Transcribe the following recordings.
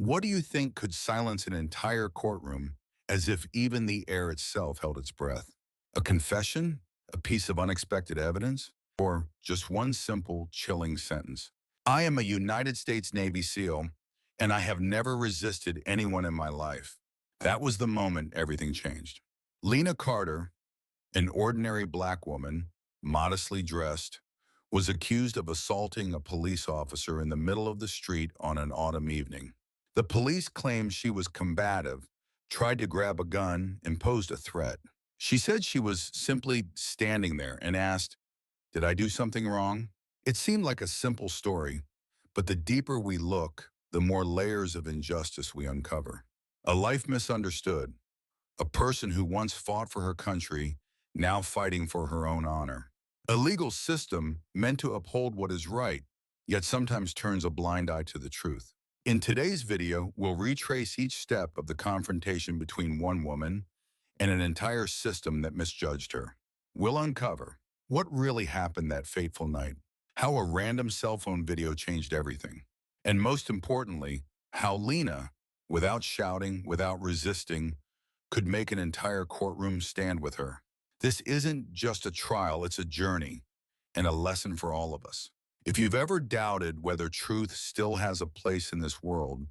What do you think could silence an entire courtroom as if even the air itself held its breath? A confession? A piece of unexpected evidence? Or just one simple, chilling sentence? I am a United States Navy SEAL, and I have never resisted anyone in my life. That was the moment everything changed. Lena Carter, an ordinary black woman, modestly dressed, was accused of assaulting a police officer in the middle of the street on an autumn evening. The police claimed she was combative, tried to grab a gun, and posed a threat. She said she was simply standing there and asked, "Did I do something wrong?" It seemed like a simple story, but the deeper we look, the more layers of injustice we uncover. A life misunderstood, a person who once fought for her country, now fighting for her own honor. A legal system meant to uphold what is right, yet sometimes turns a blind eye to the truth. In today's video, we'll retrace each step of the confrontation between one woman and an entire system that misjudged her. We'll uncover what really happened that fateful night, how a random cell phone video changed everything, and most importantly, how Lena, without shouting, without resisting, could make an entire courtroom stand with her. This isn't just a trial, it's a journey and a lesson for all of us. If you've ever doubted whether truth still has a place in this world,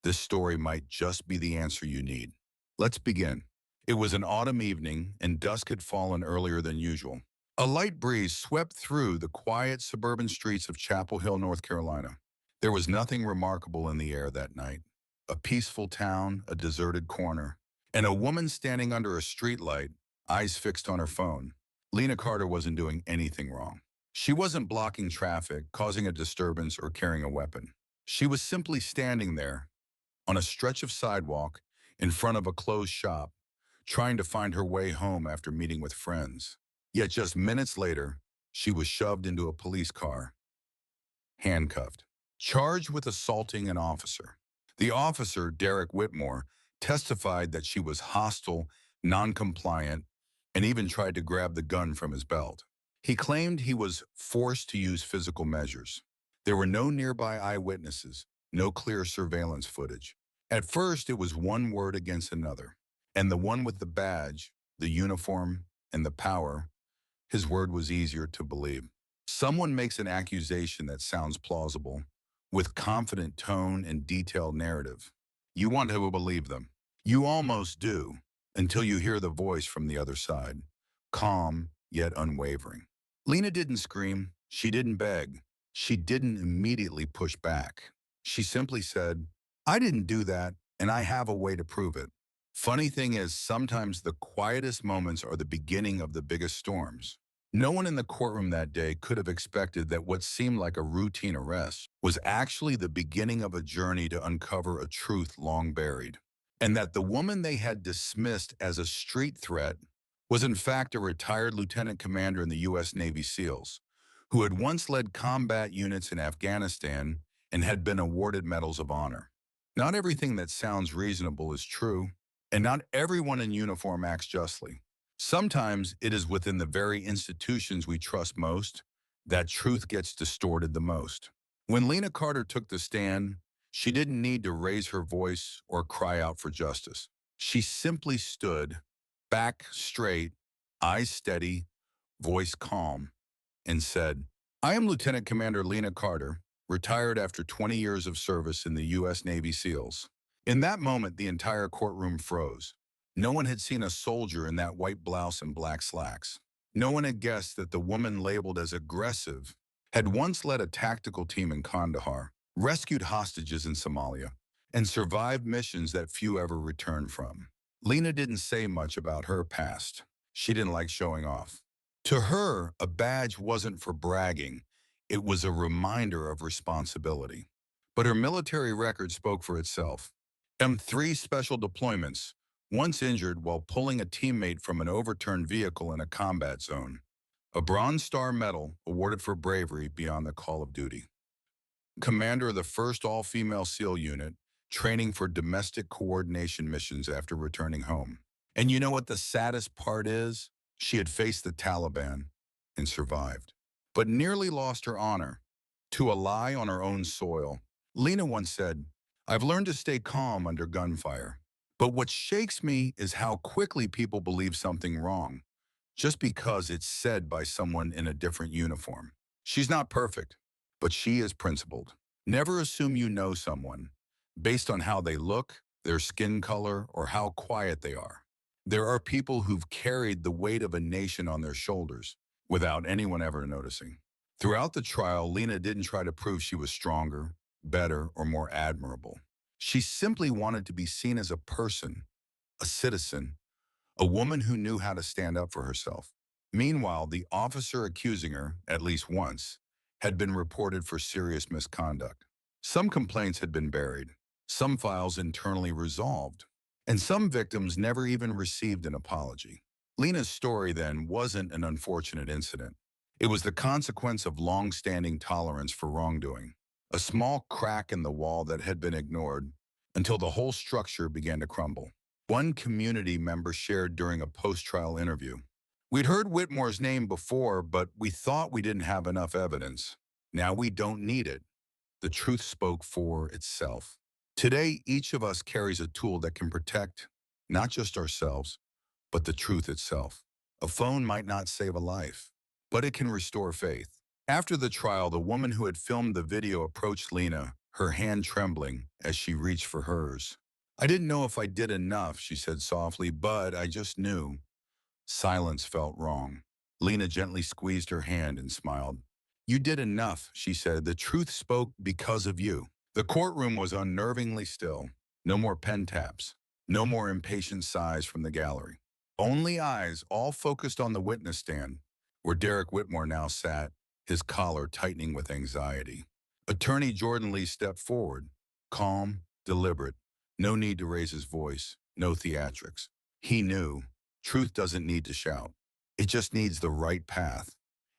this story might just be the answer you need. Let's begin. It was an autumn evening, and dusk had fallen earlier than usual. A light breeze swept through the quiet suburban streets of Chapel Hill, North Carolina. There was nothing remarkable in the air that night. A peaceful town, a deserted corner, and a woman standing under a streetlight, eyes fixed on her phone. Lena Carter wasn't doing anything wrong. She wasn't blocking traffic, causing a disturbance, or carrying a weapon. She was simply standing there, on a stretch of sidewalk, in front of a closed shop, trying to find her way home after meeting with friends. Yet just minutes later, she was shoved into a police car, handcuffed, charged with assaulting an officer. The officer, Derek Whitmore, testified that she was hostile, non-compliant, and even tried to grab the gun from his belt. He claimed he was forced to use physical measures. There were no nearby eyewitnesses, no clear surveillance footage. At first, it was one word against another, and the one with the badge, the uniform, and the power, his word was easier to believe. Someone makes an accusation that sounds plausible, with confident tone and detailed narrative. You want to believe them. You almost do, until you hear the voice from the other side, calm yet unwavering. Lena didn't scream. She didn't beg. She didn't immediately push back. She simply said, "I didn't do that, and I have a way to prove it." Funny thing is, sometimes the quietest moments are the beginning of the biggest storms. No one in the courtroom that day could have expected that what seemed like a routine arrest was actually the beginning of a journey to uncover a truth long buried, and that the woman they had dismissed as a street threat was in fact a retired lieutenant commander in the U.S. Navy SEALs, who had once led combat units in Afghanistan and had been awarded medals of honor. Not everything that sounds reasonable is true, and not everyone in uniform acts justly. Sometimes it is within the very institutions we trust most that truth gets distorted the most. When Lena Carter took the stand, she didn't need to raise her voice or cry out for justice. She simply stood, back straight, eyes steady, voice calm, and said, "I am Lieutenant Commander Lena Carter, retired after 20 years of service in the U.S. Navy SEALs." In that moment, the entire courtroom froze. No one had seen a soldier in that white blouse and black slacks. No one had guessed that the woman labeled as aggressive had once led a tactical team in Kandahar, rescued hostages in Somalia, and survived missions that few ever returned from. Lena didn't say much about her past. She didn't like showing off. To her, a badge wasn't for bragging. It was a reminder of responsibility. But her military record spoke for itself. M3 special deployments, once injured while pulling a teammate from an overturned vehicle in a combat zone. A Bronze Star Medal awarded for bravery beyond the call of duty. Commander of the first all-female SEAL unit, training for domestic coordination missions after returning home. And you know what the saddest part is? She had faced the Taliban and survived, but nearly lost her honor to a lie on her own soil. Lena once said, I've learned to stay calm under gunfire. But what shakes me is how quickly people believe something wrong, just because it's said by someone in a different uniform. She's not perfect, but she is principled. Never assume you know someone based on how they look, their skin color, or how quiet they are. There are people who've carried the weight of a nation on their shoulders without anyone ever noticing. Throughout the trial, Lena didn't try to prove she was stronger, better, or more admirable. She simply wanted to be seen as a person, a citizen, a woman who knew how to stand up for herself. Meanwhile, the officer accusing her, at least once, had been reported for serious misconduct. Some complaints had been buried, some files internally resolved, and some victims never even received an apology. Lena's story then wasn't an unfortunate incident. It was the consequence of long-standing tolerance for wrongdoing, a small crack in the wall that had been ignored until the whole structure began to crumble. One community member shared during a post-trial interview. We'd heard Whitmore's name before, but we thought we didn't have enough evidence. Now we don't need it. The truth spoke for itself. Today, each of us carries a tool that can protect not just ourselves, but the truth itself. A phone might not save a life, but it can restore faith. After the trial, the woman who had filmed the video approached Lena, her hand trembling as she reached for hers. I didn't know if I did enough, she said softly, but I just knew. Silence felt wrong. Lena gently squeezed her hand and smiled. You did enough, she said. The truth spoke because of you. The courtroom was unnervingly still. No more pen taps. No more impatient sighs from the gallery. Only eyes, all focused on the witness stand, where Derek Whitmore now sat, his collar tightening with anxiety. Attorney Jordan Lee stepped forward, calm, deliberate. No need to raise his voice, no theatrics. He knew truth doesn't need to shout. It just needs the right path,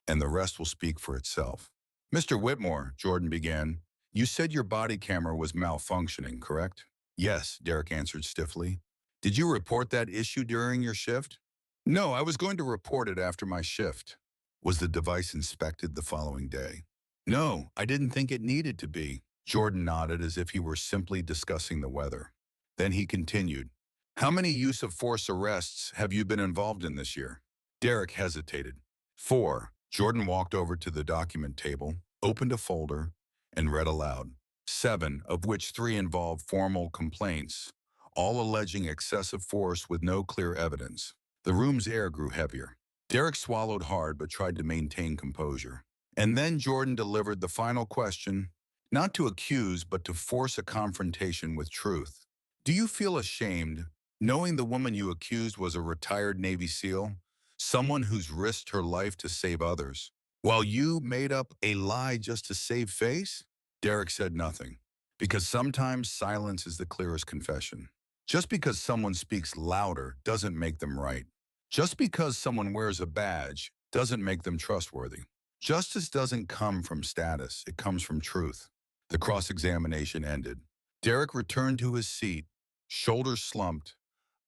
and the rest will speak for itself. Mr. Whitmore, Jordan began, you said your body camera was malfunctioning, correct? Yes, Derek answered stiffly. Did you report that issue during your shift? No, I was going to report it after my shift. Was the device inspected the following day? No, I didn't think it needed to be. Jordan nodded as if he were simply discussing the weather. Then he continued, how many use of force arrests have you been involved in this year? Derek hesitated. 4. Jordan walked over to the document table, opened a folder, and read aloud. 7, of which 3 involved formal complaints, all alleging excessive force with no clear evidence. The room's air grew heavier. Derek swallowed hard but tried to maintain composure. And then Jordan delivered the final question, not to accuse but to force a confrontation with truth. Do you feel ashamed knowing the woman you accused was a retired Navy SEAL, someone who's risked her life to save others, while you made up a lie just to save face? Derek said nothing, because sometimes silence is the clearest confession. Just because someone speaks louder doesn't make them right. Just because someone wears a badge doesn't make them trustworthy. Justice doesn't come from status, it comes from truth. The cross-examination ended. Derek returned to his seat, shoulders slumped,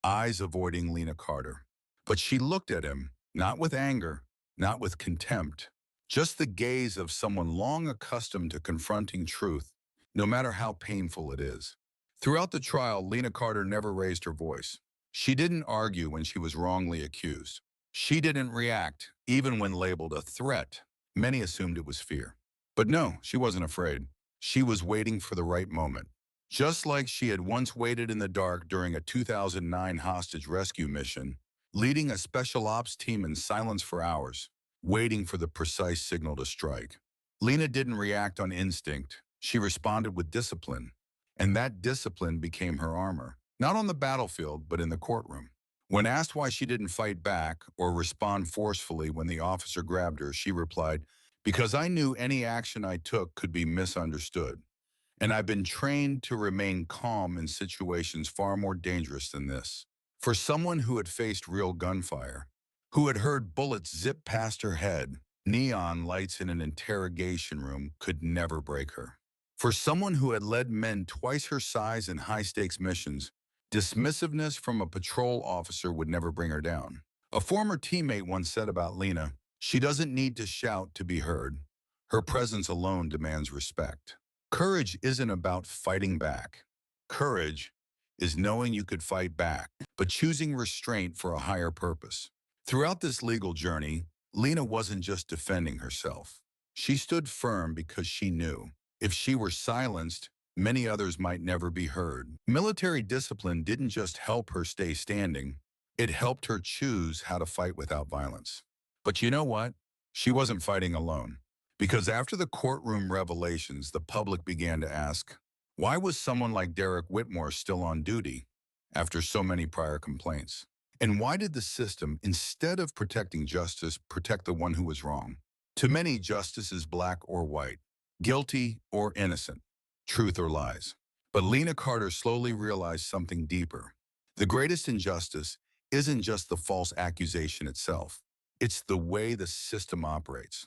eyes avoiding Lena Carter. But she looked at him, not with anger, not with contempt, just the gaze of someone long accustomed to confronting truth, no matter how painful it is. Throughout the trial, Lena Carter never raised her voice. She didn't argue when she was wrongly accused. She didn't react, even when labeled a threat. Many assumed it was fear. But no, she wasn't afraid. She was waiting for the right moment. Just like she had once waited in the dark during a 2009 hostage rescue mission, leading a special ops team in silence for hours, waiting for the precise signal to strike. Lena didn't react on instinct. She responded with discipline. And that discipline became her armor, not on the battlefield, but in the courtroom. When asked why she didn't fight back or respond forcefully when the officer grabbed her, she replied, because I knew any action I took could be misunderstood. And I've been trained to remain calm in situations far more dangerous than this. For someone who had faced real gunfire, who had heard bullets zip past her head, neon lights in an interrogation room could never break her. For someone who had led men twice her size in high-stakes missions, dismissiveness from a patrol officer would never bring her down. A former teammate once said about Lena, she doesn't need to shout to be heard. Her presence alone demands respect. Courage isn't about fighting back. Courage is knowing you could fight back, but choosing restraint for a higher purpose. Throughout this legal journey, Lena wasn't just defending herself. She stood firm because she knew if she were silenced, many others might never be heard. Military discipline didn't just help her stay standing, it helped her choose how to fight without violence. But you know what? She wasn't fighting alone. Because after the courtroom revelations, the public began to ask, why was someone like Derek Whitmore still on duty after so many prior complaints? And why did the system, instead of protecting justice, protect the one who was wrong? To many, justice is black or white, guilty or innocent, truth or lies. But Lena Carter slowly realized something deeper. The greatest injustice isn't just the false accusation itself. It's the way the system operates.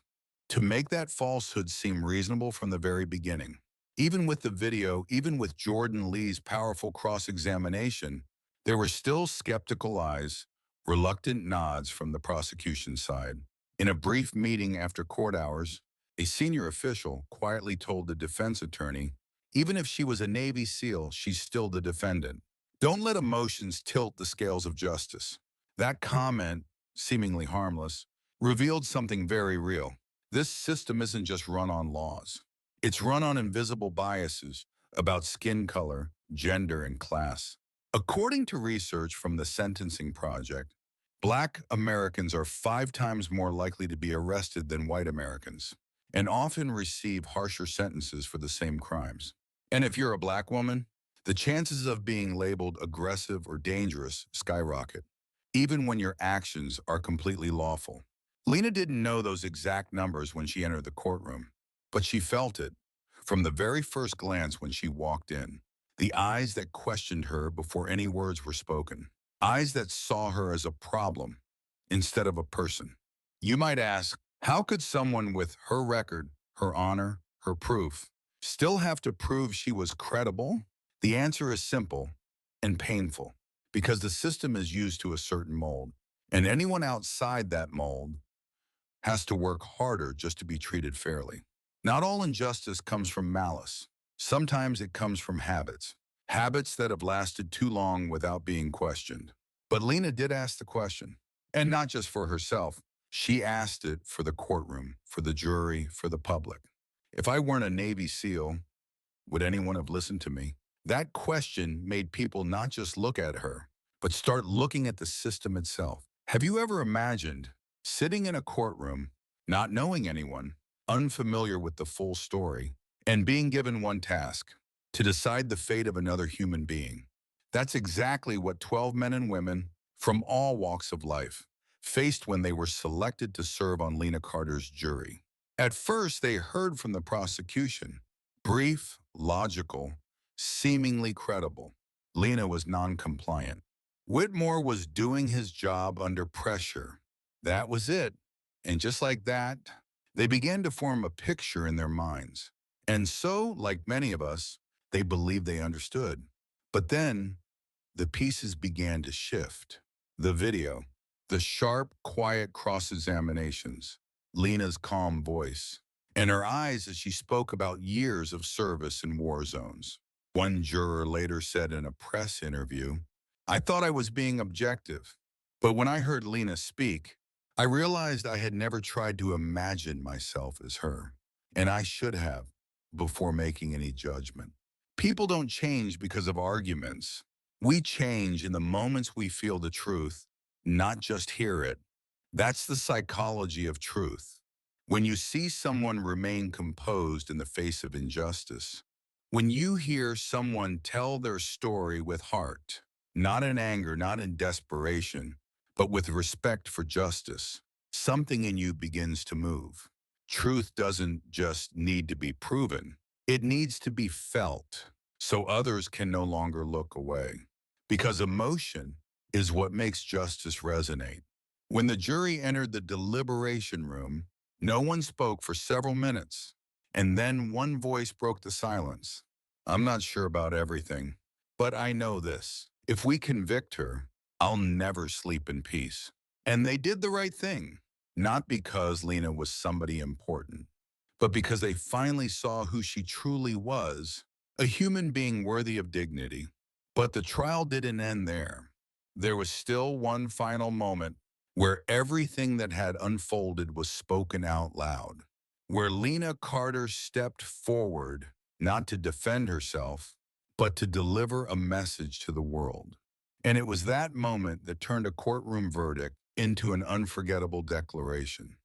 To make that falsehood seem reasonable from the very beginning. Even with the video, even with Jordan Lee's powerful cross-examination, there were still skeptical eyes, reluctant nods from the prosecution side. In a brief meeting after court hours, a senior official quietly told the defense attorney, even if she was a Navy SEAL, she's still the defendant. Don't let emotions tilt the scales of justice. That comment, seemingly harmless, revealed something very real. This system isn't just run on laws. It's run on invisible biases about skin color, gender, and class. According to research from the Sentencing Project, Black Americans are 5 times more likely to be arrested than white Americans, and often receive harsher sentences for the same crimes. And if you're a Black woman, the chances of being labeled aggressive or dangerous skyrocket, even when your actions are completely lawful. Lena didn't know those exact numbers when she entered the courtroom, but she felt it from the very first glance when she walked in. The eyes that questioned her before any words were spoken. Eyes that saw her as a problem instead of a person. You might ask, how could someone with her record, her honor, her proof, still have to prove she was credible? The answer is simple and painful, because the system is used to a certain mold, and anyone outside that mold has to work harder just to be treated fairly. Not all injustice comes from malice. Sometimes it comes from habits. Habits that have lasted too long without being questioned. But Lena did ask the question. And not just for herself. She asked it for the courtroom, for the jury, for the public. If I weren't a Navy SEAL, would anyone have listened to me? That question made people not just look at her, but start looking at the system itself. Have you ever imagined sitting in a courtroom, not knowing anyone, unfamiliar with the full story, and being given one task, to decide the fate of another human being? That's exactly what 12 men and women from all walks of life faced when they were selected to serve on Lena Carter's jury. At first, they heard from the prosecution. Brief, logical, seemingly credible. Lena was non-compliant. Whitmore was doing his job under pressure. That was it. And just like that, they began to form a picture in their minds. And so, like many of us, they believed they understood. But then, the pieces began to shift. The video, the sharp, quiet cross-examinations, Lena's calm voice, and her eyes as she spoke about years of service in war zones. One juror later said in a press interview, I thought I was being objective, but when I heard Lena speak, I realized I had never tried to imagine myself as her, and I should have before making any judgment. People don't change because of arguments. We change in the moments we feel the truth, not just hear it. That's the psychology of truth. When you see someone remain composed in the face of injustice, when you hear someone tell their story with heart, not in anger, not in desperation, but with respect for justice, something in you begins to move. Truth doesn't just need to be proven. It needs to be felt so others can no longer look away. Because emotion is what makes justice resonate. When the jury entered the deliberation room, no one spoke for several minutes, and then one voice broke the silence. I'm not sure about everything, but I know this. If we convict her, I'll never sleep in peace. And they did the right thing, not because Lena was somebody important, but because they finally saw who she truly was a human being worthy of dignity. But the trial didn't end there. There was still one final moment where everything that had unfolded was spoken out loud, where Lena Carter stepped forward, not to defend herself, but to deliver a message to the world. And it was that moment that turned a courtroom verdict into an unforgettable declaration.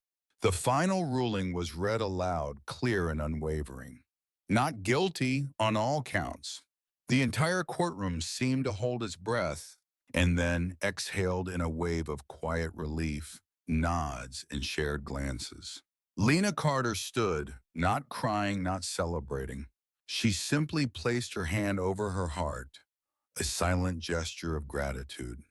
The final ruling was read aloud, clear and unwavering. Not guilty on all counts. The entire courtroom seemed to hold its breath and then exhaled in a wave of quiet relief, nods, and shared glances. Lena Carter stood, not crying, not celebrating. She simply placed her hand over her heart, a silent gesture of gratitude,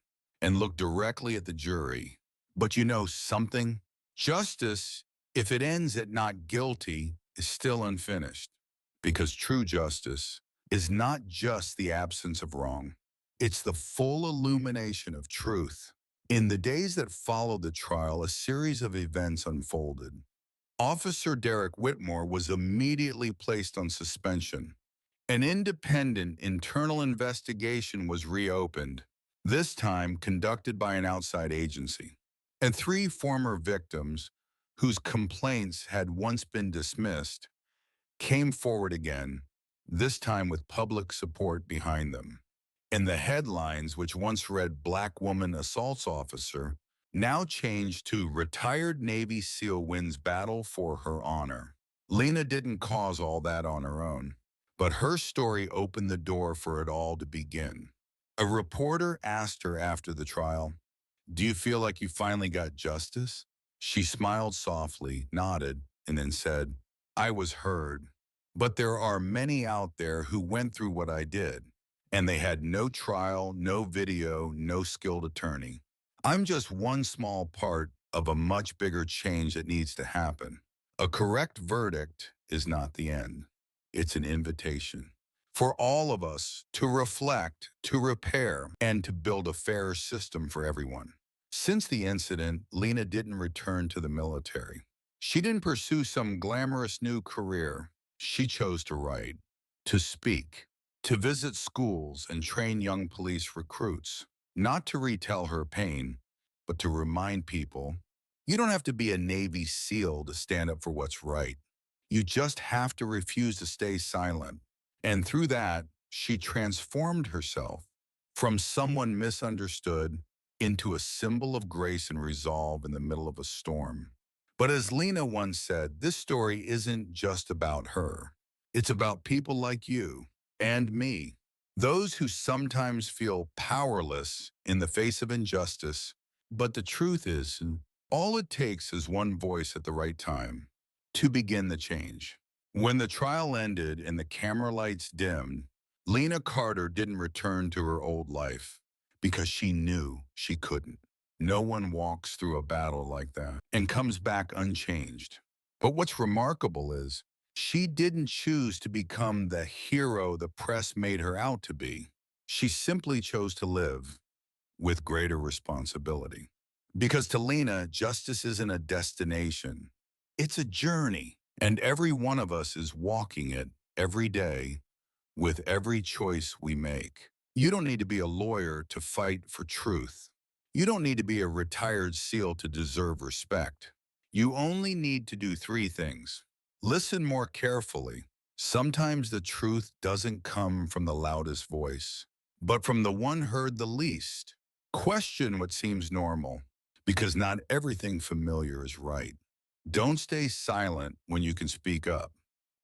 and looked directly at the jury. But you know something? Justice, if it ends at not guilty, is still unfinished. Because true justice is not just the absence of wrong. It's the full illumination of truth. In the days that followed the trial, a series of events unfolded. Officer Derek Whitmore was immediately placed on suspension. An independent internal investigation was reopened, this time conducted by an outside agency. And three former victims, whose complaints had once been dismissed, came forward again, this time with public support behind them. And the headlines, which once read Black Woman Assaults Officer, now changed to Retired Navy SEAL Wins Battle for Her Honor. Lena didn't cause all that on her own, but her story opened the door for it all to begin. A reporter asked her after the trial, "Do you feel like you finally got justice?" She smiled softly, nodded, and then said, "I was heard. But there are many out there who went through what I did, and they had no trial, no video, no skilled attorney. I'm just one small part of a much bigger change that needs to happen. A correct verdict is not the end. It's an invitation for all of us to reflect, to repair, and to build a fairer system for everyone." Since the incident, Lena didn't return to the military. She didn't pursue some glamorous new career. She chose to write, to speak, to visit schools and train young police recruits, not to retell her pain, but to remind people, you don't have to be a Navy SEAL to stand up for what's right. You just have to refuse to stay silent. And through that, she transformed herself from someone misunderstood into a symbol of grace and resolve in the middle of a storm. But as Lena once said, this story isn't just about her. It's about people like you and me, those who sometimes feel powerless in the face of injustice. But the truth is, all it takes is one voice at the right time to begin the change. When the trial ended and the camera lights dimmed, Lena Carter didn't return to her old life because she knew she couldn't. No one walks through a battle like that and comes back unchanged. But what's remarkable is she didn't choose to become the hero the press made her out to be. She simply chose to live with greater responsibility. Because to Lena, justice isn't a destination, it's a journey. And every one of us is walking it every day with every choice we make. You don't need to be a lawyer to fight for truth. You don't need to be a retired SEAL to deserve respect. You only need to do three things. Listen more carefully. Sometimes the truth doesn't come from the loudest voice, but from the one heard the least. Question what seems normal, because not everything familiar is right. Don't stay silent when you can speak up.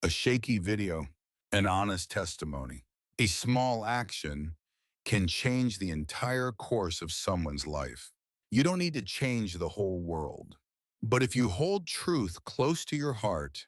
A shaky video, an honest testimony, a small action can change the entire course of someone's life. You don't need to change the whole world. But if you hold truth close to your heart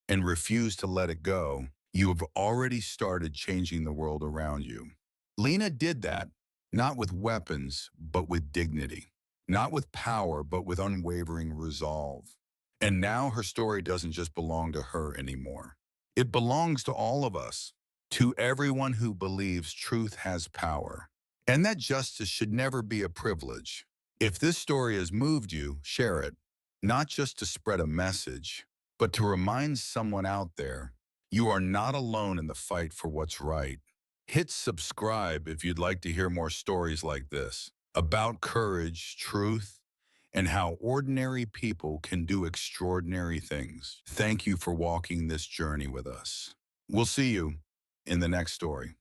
and refuse to let it go, you have already started changing the world around you. Lena did that, not with weapons, but with dignity. Not with power, but with unwavering resolve. And now her story doesn't just belong to her anymore. It belongs to all of us, to everyone who believes truth has power, and that justice should never be a privilege. If this story has moved you, share it, not just to spread a message, but to remind someone out there, You are not alone in the fight for what's right. Hit subscribe if you'd like to hear more stories like this about courage, truth, and how ordinary people can do extraordinary things. Thank you for walking this journey with us. We'll see you in the next story.